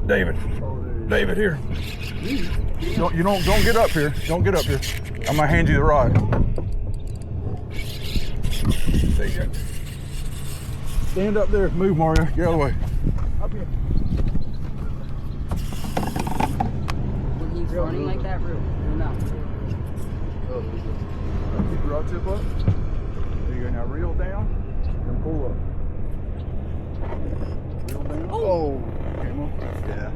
David. David, here. Don't get up here. Don't get up here. I'm gonna hand you the rod. There you go. Stand up there. Move, Mario. Get out of the way. Up here. When he's running like that, Rue, no. Keep your rod tip up. There you go. Now reel down and pull up. Reel down. Oh! Came up. Yeah.